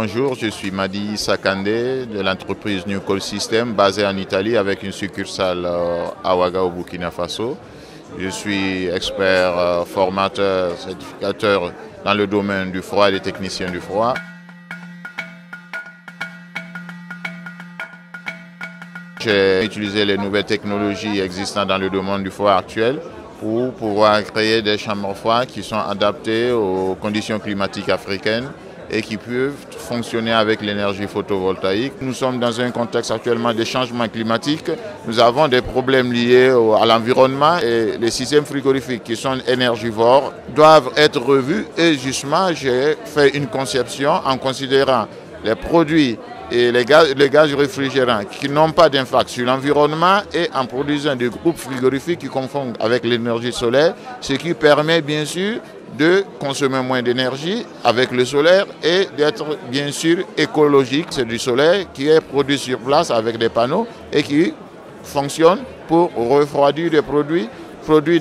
Bonjour, je suis Madi Sakandé de l'entreprise New Call System basée en Italie avec une succursale à Ouaga au Burkina Faso. Je suis expert, formateur, certificateur dans le domaine du froid et des techniciens du froid. J'ai utilisé les nouvelles technologies existantes dans le domaine du froid actuel pour pouvoir créer des chambres froides qui sont adaptées aux conditions climatiques africaines et qui peuvent fonctionner avec l'énergie photovoltaïque. Nous sommes dans un contexte actuellement de changement climatique. Nous avons des problèmes liés à l'environnement et les systèmes frigorifiques qui sont énergivores doivent être revus et justement j'ai fait une conception en considérant les produits et les gaz réfrigérants qui n'ont pas d'impact sur l'environnement et en produisant des groupes frigorifiques qui confondent avec l'énergie solaire, ce qui permet bien sûr de consommer moins d'énergie avec le solaire et d'être bien sûr écologique. C'est du solaire qui est produit sur place avec des panneaux et qui fonctionne pour refroidir des produits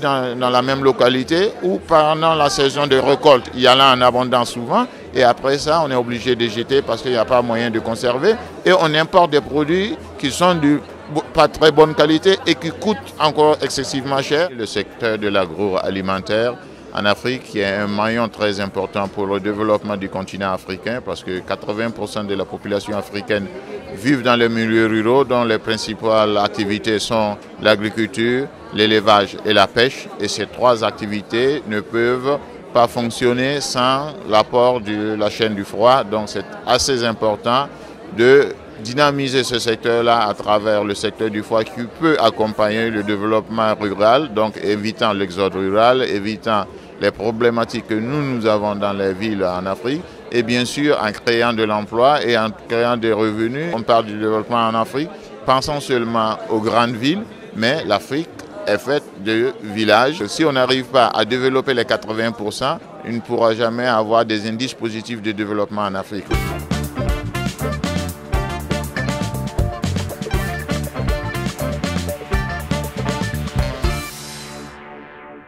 dans la même localité ou pendant la saison de récolte, il y en a en abondance souvent et après ça on est obligé de jeter parce qu'il n'y a pas moyen de conserver et on importe des produits qui sont de pas très bonne qualité et qui coûtent encore excessivement cher. Le secteur de l'agroalimentaire en Afrique qui est un maillon très important pour le développement du continent africain parce que 80% de la population africaine vivent dans les milieux ruraux dont les principales activités sont l'agriculture, l'élevage et la pêche. Et ces trois activités ne peuvent pas fonctionner sans l'apport de la chaîne du froid. Donc c'est assez important de dynamiser ce secteur-là à travers le secteur du froid qui peut accompagner le développement rural, donc évitant l'exode rural, évitant les problématiques que nous avons dans les villes en Afrique et bien sûr en créant de l'emploi et en créant des revenus. On parle du développement en Afrique, pensons seulement aux grandes villes, mais l'Afrique est faite de villages. Si on n'arrive pas à développer les 80%, on ne pourra jamais avoir des indices positifs de développement en Afrique.